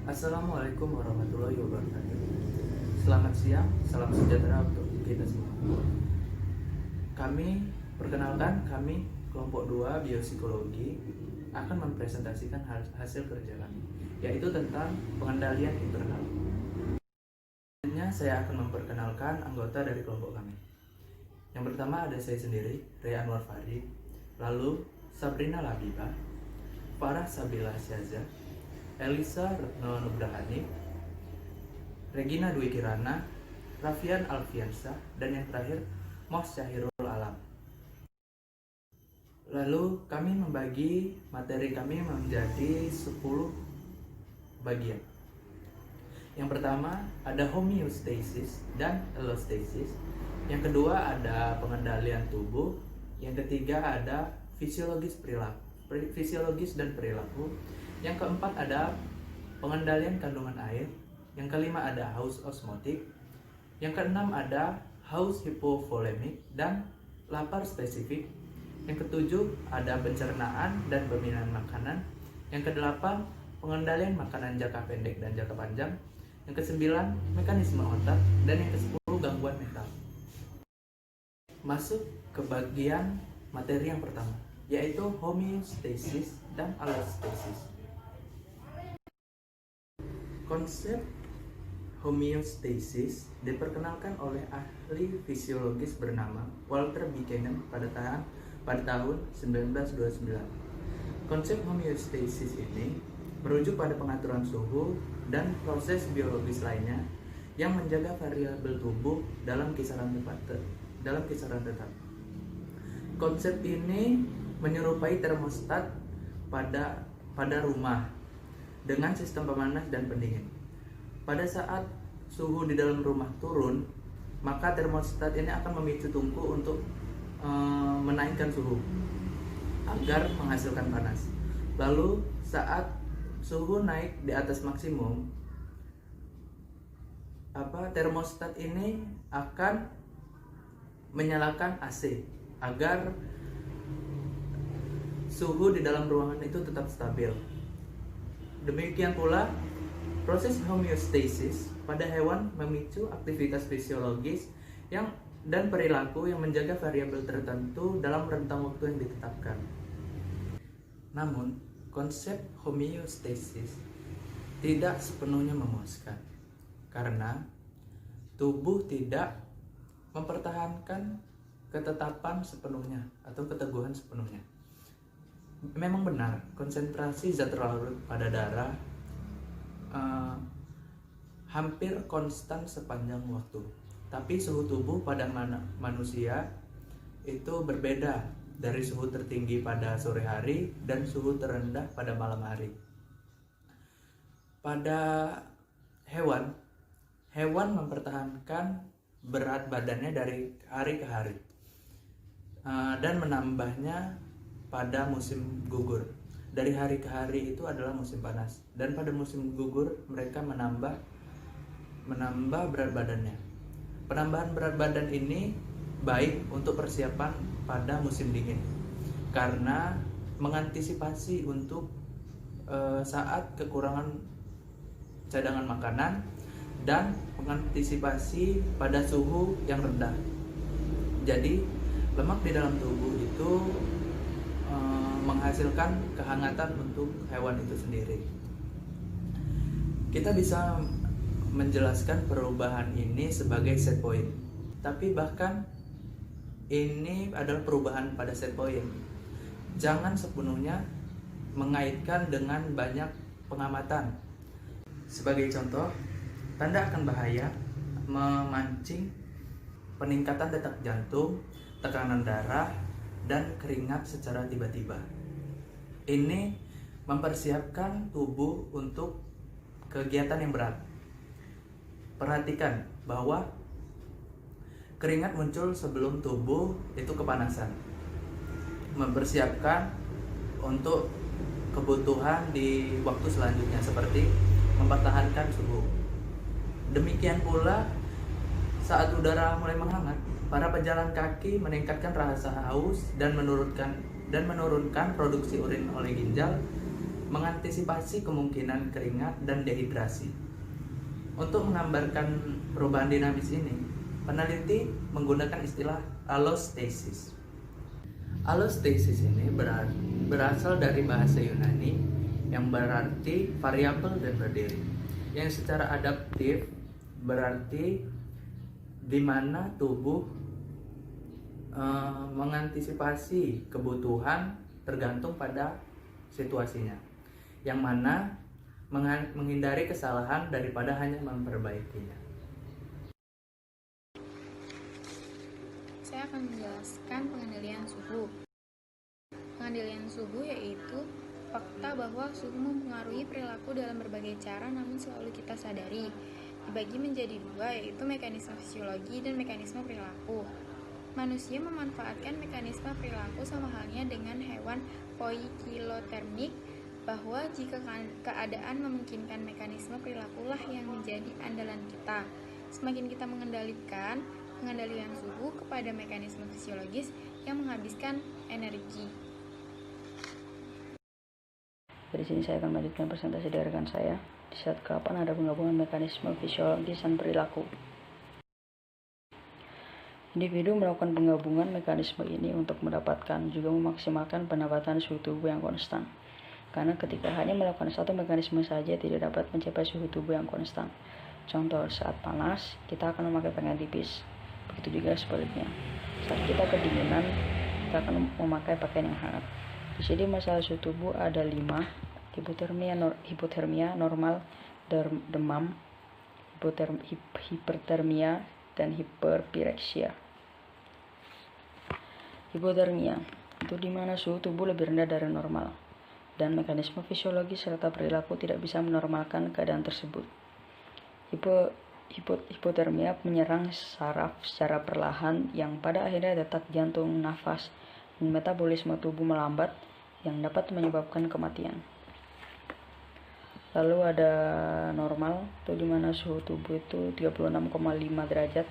Assalamualaikum warahmatullahi wabarakatuh. Selamat siang, salam sejahtera untuk kita semua. Kami kelompok 2 biopsikologi akan mempresentasikan hasil kerja kami, yaitu tentang pengendalian internal. Selanjutnya saya akan memperkenalkan anggota dari kelompok kami. Yang pertama ada saya sendiri, Rea Anwar Farid, lalu Sabrina Labibah, Farah Sabila Syaza, Elisa Retno Nugrahani, Regina Dwi Kirana, Raffian Alfiansyah, dan yang terakhir Mos Syahirul Alam. Lalu kami membagi materi kami menjadi 10 bagian. Yang pertama ada homeostasis dan allostasis. Yang kedua ada pengendalian tubuh. Yang ketiga ada fisiologis dan perilaku. Yang keempat ada pengendalian kandungan air. Yang kelima ada haus osmotik. Yang keenam ada haus hipovolemik dan lapar spesifik. Yang ketujuh ada pencernaan dan pemindahan makanan. Yang kedelapan pengendalian makanan jangka pendek dan jangka panjang. Yang kesembilan mekanisme otak. Dan yang kesepuluh gangguan mental. Masuk ke bagian materi yang pertama, yaitu homeostasis dan allostasis. Konsep homeostasis diperkenalkan oleh ahli fisiologis bernama Walter Buchanan pada tahun 1929. Konsep homeostasis ini merujuk pada pengaturan suhu dan proses biologis lainnya yang menjaga variabel tubuh dalam kisaran tetap. Konsep ini menyerupai termostat pada rumah dengan sistem pemanas dan pendingin. Pada saat suhu di dalam rumah turun, maka termostat ini akan memicu tungku untuk menaikkan suhu agar menghasilkan panas. Lalu saat suhu naik di atas maksimum, termostat ini akan menyalakan AC agar suhu di dalam ruangan itu tetap stabil. Demikian pula, proses homeostasis pada hewan memicu aktivitas fisiologis dan perilaku yang menjaga variabel tertentu dalam rentang waktu yang ditetapkan. Namun, konsep homeostasis tidak sepenuhnya memuaskan karena tubuh tidak mempertahankan ketetapan sepenuhnya atau keteguhan sepenuhnya. Memang benar, konsentrasi zat larut pada darah hampir konstan sepanjang waktu. Tapi suhu tubuh pada manusia itu berbeda dari suhu tertinggi pada sore hari dan suhu terendah pada malam hari. Pada hewan mempertahankan berat badannya dari hari ke hari dan menambahnya pada musim gugur. Dari hari ke hari itu adalah musim panas, dan pada musim gugur mereka menambah berat badannya. Penambahan berat badan ini baik untuk persiapan pada musim dingin karena mengantisipasi untuk saat kekurangan cadangan makanan dan mengantisipasi pada suhu yang rendah. Jadi lemak di dalam tubuh itu menghasilkan kehangatan untuk hewan itu sendiri. Kita bisa menjelaskan perubahan ini sebagai set point, tapi bahkan ini adalah perubahan pada set point. Jangan sepenuhnya mengaitkan dengan banyak pengamatan. Sebagai contoh, tanda akan bahaya memancing peningkatan detak jantung, tekanan darah, dan keringat secara tiba-tiba. Ini mempersiapkan tubuh untuk kegiatan yang berat. Perhatikan bahwa keringat muncul sebelum tubuh itu kepanasan, mempersiapkan untuk kebutuhan di waktu selanjutnya seperti mempertahankan suhu. Demikian pula saat udara mulai menghangat, para pejalan kaki meningkatkan rasa haus dan menurunkan produksi urin oleh ginjal, mengantisipasi kemungkinan keringat dan dehidrasi. Untuk menggambarkan perubahan dinamis ini, peneliti menggunakan istilah allostasis. Allostasis ini berasal dari bahasa Yunani yang berarti variabel dan berdiri, yang secara adaptif berarti di mana tubuh mengantisipasi kebutuhan tergantung pada situasinya, yang mana menghindari kesalahan daripada hanya memperbaikinya. Saya akan menjelaskan pengendalian suhu. Pengendalian suhu yaitu fakta bahwa suhu mempengaruhi perilaku dalam berbagai cara namun selalu kita sadari. Dibagi menjadi dua, yaitu mekanisme fisiologi dan mekanisme perilaku. Manusia memanfaatkan mekanisme perilaku sama halnya dengan hewan poikilotermik, bahwa jika keadaan memungkinkan mekanisme perilakulah yang menjadi andalan kita. Semakin kita mengendalikan pengendalian suhu kepada mekanisme fisiologis yang menghabiskan energi. Dari sini saya akan melanjutkan presentasi dari rekan saya. Di saat ke-8 ada penggabungan mekanisme fisiologis dan perilaku. Individu melakukan penggabungan mekanisme ini untuk mendapatkan juga memaksimalkan pendapatan suhu tubuh yang konstan. Karena ketika hanya melakukan satu mekanisme saja tidak dapat mencapai suhu tubuh yang konstan. Contoh, saat panas, kita akan memakai pakaian tipis. Begitu juga sebaliknya. Saat kita kedinginan, kita akan memakai pakaian yang hangat. Di sini masalah suhu tubuh ada 5, hipotermia, normal, demam, hipertermia, dan hiperpireksia. Hipotermia itu di mana suhu tubuh lebih rendah dari normal dan mekanisme fisiologis serta perilaku tidak bisa menormalkan keadaan tersebut. Hipotermia menyerang saraf secara perlahan yang pada akhirnya detak jantung, nafas, dan metabolisme tubuh melambat yang dapat menyebabkan kematian. Lalu ada normal, itu di mana suhu tubuh itu 36,5 derajat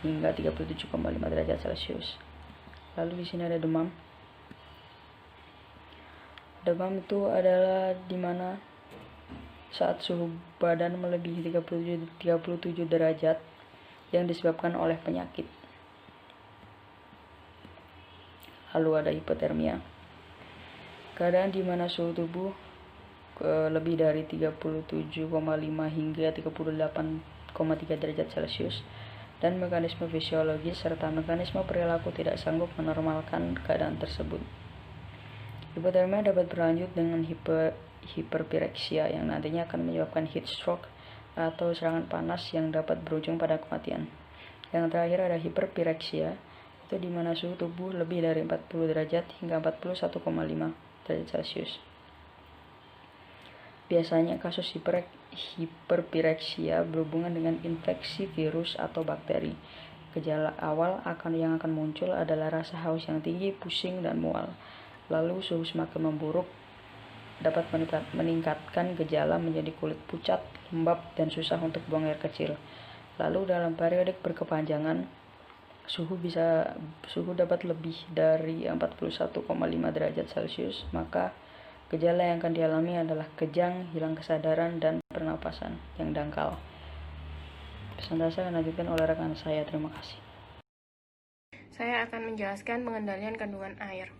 hingga 37,5 derajat Celcius. Lalu di sini ada demam. Demam itu adalah di mana saat suhu badan melebihi 37 derajat yang disebabkan oleh penyakit. Lalu ada hipotermia. Keadaan di mana suhu tubuh lebih dari 37,5 hingga 38,3 derajat Celcius dan mekanisme fisiologis serta mekanisme perilaku tidak sanggup menormalkan keadaan tersebut. Hipotermia dapat berlanjut dengan hiperpireksia yang nantinya akan menyebabkan heat stroke atau serangan panas yang dapat berujung pada kematian. Yang terakhir ada hiperpireksia, itu di mana suhu tubuh lebih dari 40 derajat hingga 41,5 derajat Celcius. Biasanya kasus hiperpireksia berhubungan dengan infeksi virus atau bakteri. Gejala awal yang akan muncul adalah rasa haus yang tinggi, pusing, dan mual. Lalu suhu semakin memburuk dapat meningkatkan gejala menjadi kulit pucat, lembab, dan susah untuk buang air kecil. Lalu dalam periodik berkepanjangan, suhu dapat lebih dari 41,5 derajat Celcius, maka gejala yang akan dialami adalah kejang, hilang kesadaran, dan pernapasan yang dangkal. Presentasi akan dilanjutkan oleh rekan saya. Terima kasih. Saya akan menjelaskan pengendalian kandungan air.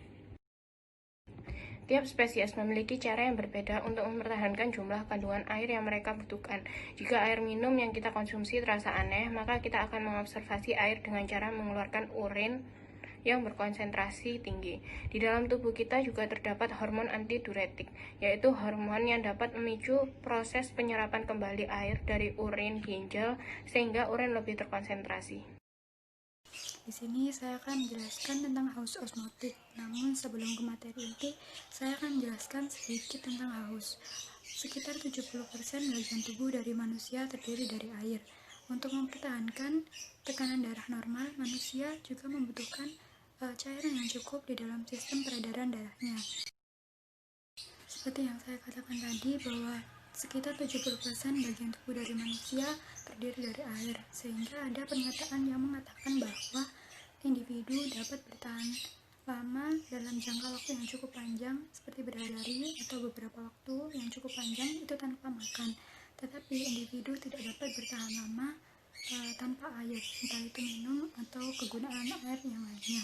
Tiap spesies memiliki cara yang berbeda untuk mempertahankan jumlah kandungan air yang mereka butuhkan. Jika air minum yang kita konsumsi terasa aneh, maka kita akan mengobservasi air dengan cara mengeluarkan urin yang berkonsentrasi tinggi. Di dalam tubuh kita juga terdapat hormon antidiuretik, yaitu hormon yang dapat memicu proses penyerapan kembali air dari urin ginjal sehingga urin lebih terkonsentrasi. Di sini saya akan menjelaskan tentang haus osmotik. Namun sebelum ke materi inti, saya akan menjelaskan sedikit tentang haus. Sekitar 70% bagian tubuh dari manusia terdiri dari air. Untuk mempertahankan tekanan darah normal, manusia juga membutuhkan cairan yang cukup di dalam sistem peredaran darahnya. Seperti yang saya katakan tadi, bahwa sekitar 70% bagian tubuh dari manusia terdiri dari air, sehingga ada pernyataan yang mengatakan bahwa individu dapat bertahan lama dalam jangka waktu yang cukup panjang seperti berhari-hari atau beberapa waktu yang cukup panjang itu tanpa makan. Tetapi individu tidak dapat bertahan lama tanpa air, entah itu minum atau kegunaan air yang lainnya.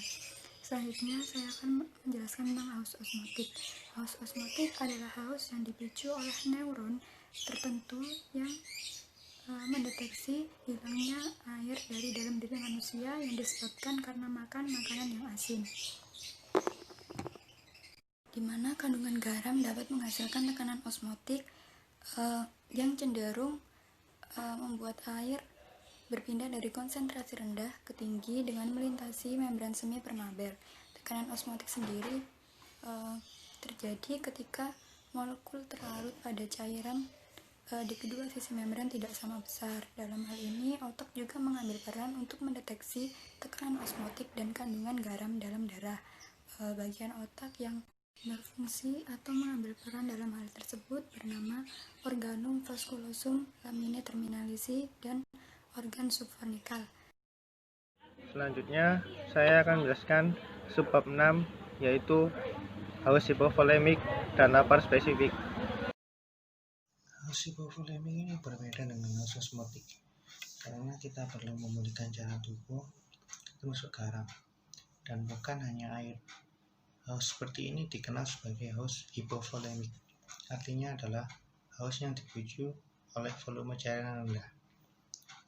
Selanjutnya saya akan menjelaskan tentang haus osmotik. Haus osmotik adalah haus yang dipicu oleh neuron tertentu yang mendeteksi hilangnya air dari dalam diri manusia yang disebabkan karena makan makanan yang asin, di mana kandungan garam dapat menghasilkan tekanan osmotik yang cenderung membuat air berpindah dari konsentrasi rendah ke tinggi dengan melintasi membran semi permabel. Tekanan osmotik sendiri terjadi ketika molekul terlarut pada cairan di kedua sisi membran tidak sama besar. Dalam hal ini, otak juga mengambil peran untuk mendeteksi tekanan osmotik dan kandungan garam dalam darah. Bagian otak yang berfungsi atau mengambil peran dalam hal tersebut bernama organum vasculosum lamina terminalisi dan organ subfornikal. Selanjutnya, saya akan menjelaskan subbab 6, yaitu haus hipovolemik dan lapar spesifik. Haus hipovolemik ini berbeda dengan haus osmotik karena kita perlu memulihkan cairan tubuh termasuk garam dan bukan hanya air. Haus seperti ini dikenal sebagai haus hipovolemik, artinya adalah haus yang dipicu oleh volume cairan yang rendah.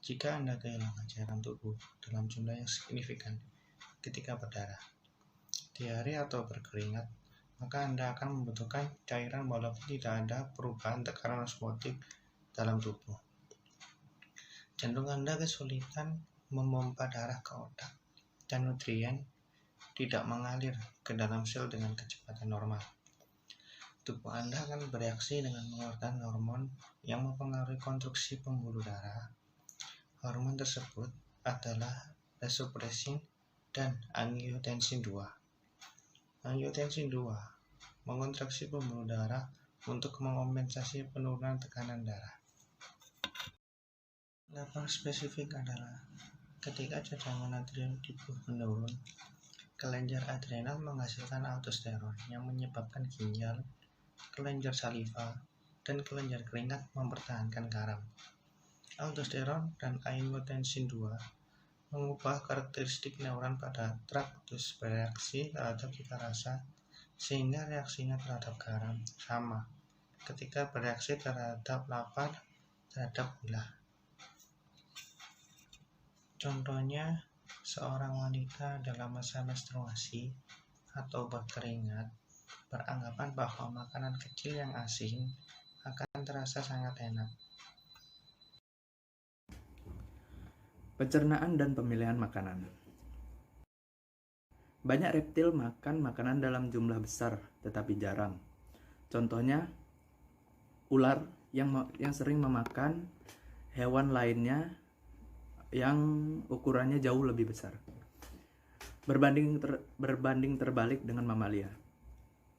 Jika Anda kehilangan cairan tubuh dalam jumlah yang signifikan ketika berdarah, diare atau berkeringat, maka Anda akan membutuhkan cairan walaupun tidak ada perubahan tekanan osmotik dalam tubuh. Jantung Anda kesulitan memompa darah ke otak dan nutrien tidak mengalir ke dalam sel dengan kecepatan normal. Tubuh Anda akan bereaksi dengan mengeluarkan hormon yang mempengaruhi konstruksi pembuluh darah. Hormon tersebut adalah vasopressin dan angiotensin II. Angiotensin II mengontraksi pembuluh darah untuk mengompensasi penurunan tekanan darah. Lapar spesifik adalah ketika cadangan adrenal tubuh menurun, kelenjar adrenal menghasilkan aldosteron yang menyebabkan ginjal, kelenjar saliva, dan kelenjar keringat mempertahankan garam. Aldosteron dan angiotensin II mengubah karakteristik neuron pada traktus bereaksi terhadap cita rasa, sehingga reaksinya terhadap garam sama ketika bereaksi terhadap lapar terhadap gula. Contohnya, seorang wanita dalam masa menstruasi atau berkeringat beranggapan bahwa makanan kecil yang asin akan terasa sangat enak. Pencernaan dan pemilihan makanan. Banyak reptil makan makanan dalam jumlah besar tetapi jarang. Contohnya, ular yang sering memakan hewan lainnya yang ukurannya jauh lebih besar. Berbanding terbalik dengan mamalia.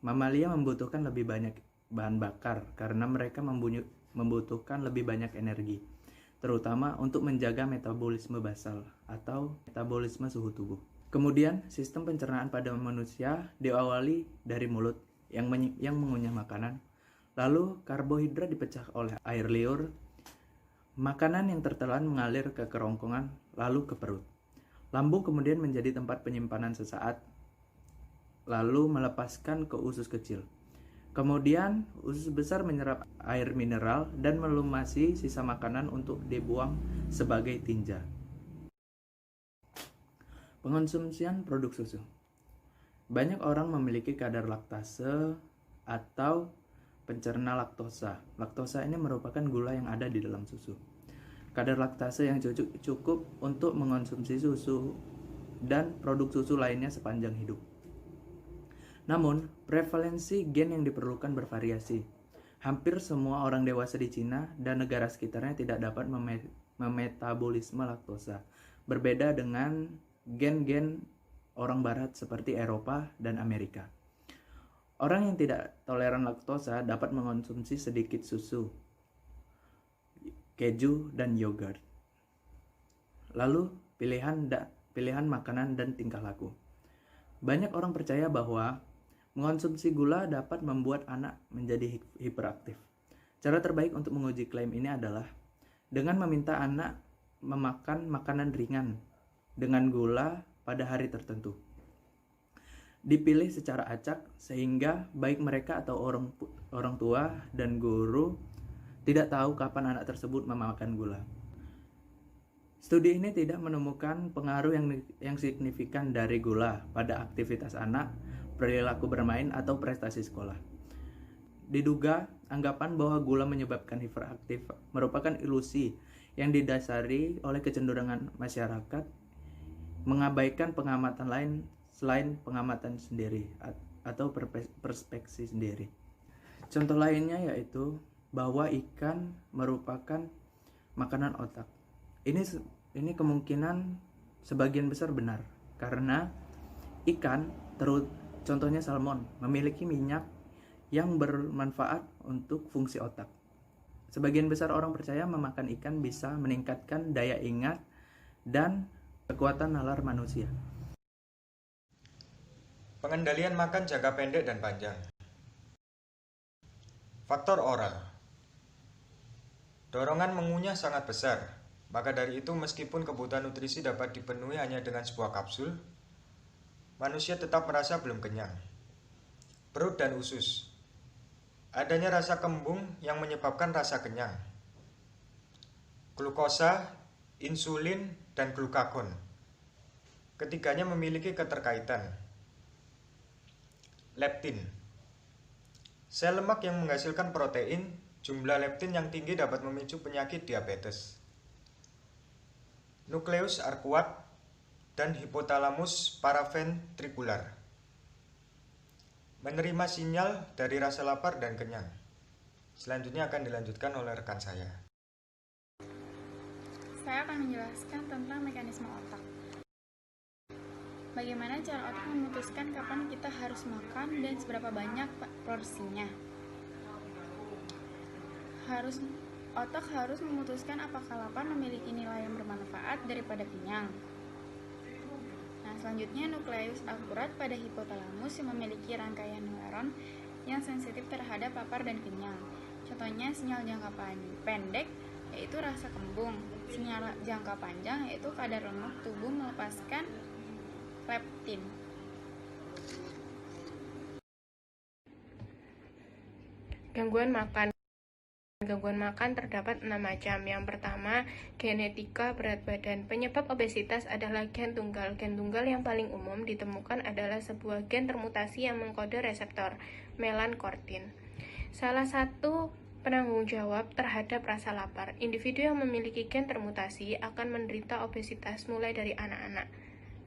Mamalia membutuhkan lebih banyak bahan bakar karena mereka membutuhkan lebih banyak energi, terutama untuk menjaga metabolisme basal atau metabolisme suhu tubuh. Kemudian, sistem pencernaan pada manusia diawali dari mulut yang mengunyah makanan, lalu karbohidrat dipecah oleh air liur, makanan yang tertelan mengalir ke kerongkongan, lalu ke perut. Lambung kemudian menjadi tempat penyimpanan sesaat, lalu melepaskan ke usus kecil. Kemudian, usus besar menyerap air mineral dan melumasi sisa makanan untuk dibuang sebagai tinja. Pengonsumsian produk susu. Banyak orang memiliki kadar laktase atau pencerna laktosa. Laktosa ini merupakan gula yang ada di dalam susu. Kadar laktase yang cukup untuk mengonsumsi susu dan produk susu lainnya sepanjang hidup. Namun, prevalensi gen yang diperlukan bervariasi. Hampir semua orang dewasa di Cina dan negara sekitarnya tidak dapat memetabolisme laktosa. Berbeda dengan gen-gen orang barat seperti Eropa dan Amerika. Orang yang tidak toleran laktosa dapat mengonsumsi sedikit susu, keju, dan yogurt. Lalu, pilihan makanan dan tingkah laku. Banyak orang percaya bahwa mengonsumsi gula dapat membuat anak menjadi hiperaktif. Cara terbaik untuk menguji klaim ini adalah dengan meminta anak memakan makanan ringan dengan gula pada hari tertentu. Dipilih secara acak sehingga baik mereka atau orang tua dan guru tidak tahu kapan anak tersebut memakan gula. Studi ini tidak menemukan pengaruh yang signifikan dari gula pada aktivitas anak, perilaku bermain, atau prestasi sekolah. Diduga, anggapan bahwa gula menyebabkan hiperaktif merupakan ilusi yang didasari oleh kecenderungan masyarakat mengabaikan pengamatan lain selain pengamatan sendiri atau perspektif sendiri. Contoh lainnya yaitu bahwa ikan merupakan makanan otak. Ini kemungkinan sebagian besar benar karena ikan, contohnya salmon, memiliki minyak yang bermanfaat untuk fungsi otak. Sebagian besar orang percaya memakan ikan bisa meningkatkan daya ingat dan kekuatan nalar manusia. Pengendalian makan jangka pendek dan panjang. Faktor oral. Dorongan mengunyah sangat besar, maka dari itu meskipun kebutuhan nutrisi dapat dipenuhi hanya dengan sebuah kapsul, manusia tetap merasa belum kenyang. Perut dan usus. Adanya rasa kembung yang menyebabkan rasa kenyang. Glukosa, insulin, dan glukagon. Ketiganya memiliki keterkaitan. Leptin. Sel lemak yang menghasilkan protein, jumlah leptin yang tinggi dapat memicu penyakit diabetes. Nukleus arkuat dan hipotalamus paraventrikular. Menerima sinyal dari rasa lapar dan kenyang. Selanjutnya akan dilanjutkan oleh rekan saya. Saya akan menjelaskan tentang mekanisme otak. Bagaimana cara otak memutuskan kapan kita harus makan dan seberapa banyak porsinya. Otak harus memutuskan apakah lapar memiliki nilai yang bermanfaat daripada kenyang. Selanjutnya, nukleus akurat pada hipotalamus yang memiliki rangkaian neuron yang sensitif terhadap lapar dan kenyang. Contohnya, sinyal jangka pendek yaitu rasa kembung, sinyal jangka panjang yaitu kadar lemak tubuh melepaskan leptin. Gangguan makan. Gangguan makan terdapat 6 macam. Yang pertama, genetika berat badan. Penyebab obesitas adalah gen tunggal. Gen tunggal yang paling umum ditemukan adalah sebuah gen termutasi yang mengkode reseptor melanokortin. Salah satu penanggung jawab terhadap rasa lapar. Individu yang memiliki gen termutasi akan menderita obesitas mulai dari anak-anak.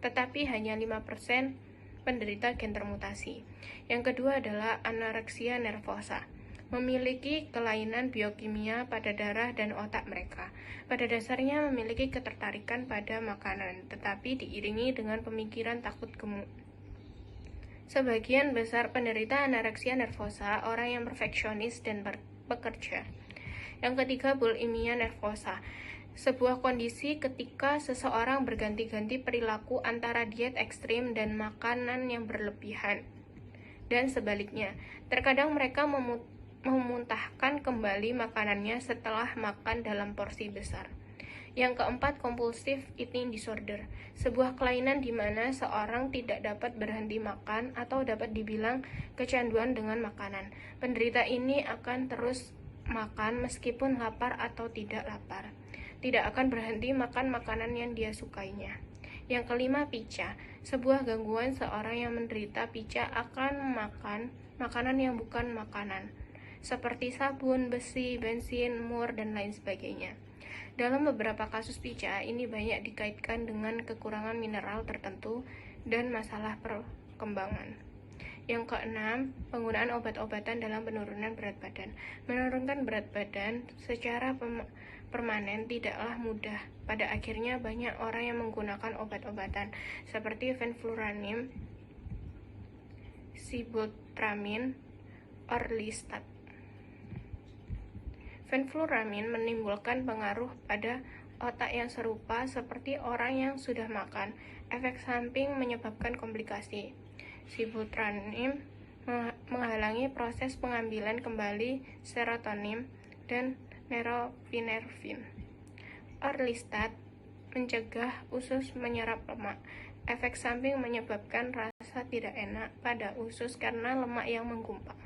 Tetapi hanya 5% penderita gen termutasi. Yang kedua adalah anoreksia nervosa. Memiliki kelainan biokimia pada darah dan otak mereka. Pada dasarnya memiliki ketertarikan pada makanan, tetapi diiringi dengan pemikiran takut gemuk. Sebagian besar penderita anoreksia nervosa orang yang perfeksionis dan bekerja. Yang ketiga, bulimia nervosa. Sebuah kondisi ketika seseorang berganti-ganti perilaku antara diet ekstrim dan makanan yang berlebihan. Dan sebaliknya, terkadang mereka memuntahkan kembali makanannya setelah makan dalam porsi besar. Yang keempat, compulsive eating disorder, sebuah kelainan di mana seorang tidak dapat berhenti makan atau dapat dibilang kecanduan dengan makanan. Penderita ini akan terus makan meskipun lapar atau tidak lapar. Tidak akan berhenti makan makanan yang dia sukainya. Yang kelima, pica, sebuah gangguan seorang yang menderita pica akan memakan makanan yang bukan makanan, seperti sabun, besi, bensin, mur, dan lain sebagainya. Dalam beberapa kasus pica, ini banyak dikaitkan dengan kekurangan mineral tertentu dan masalah perkembangan. Yang keenam, penggunaan obat-obatan dalam penurunan berat badan. Menurunkan berat badan secara permanen tidaklah mudah. Pada akhirnya banyak orang yang menggunakan obat-obatan seperti fenfluranin, sibutramine, orlistat. Fenfluranin menimbulkan pengaruh pada otak yang serupa seperti orang yang sudah makan. Efek samping menyebabkan komplikasi. Sibutramine menghalangi proses pengambilan kembali serotonin dan norepinefrin. Orlistat mencegah usus menyerap lemak. Efek samping menyebabkan rasa tidak enak pada usus karena lemak yang menggumpal.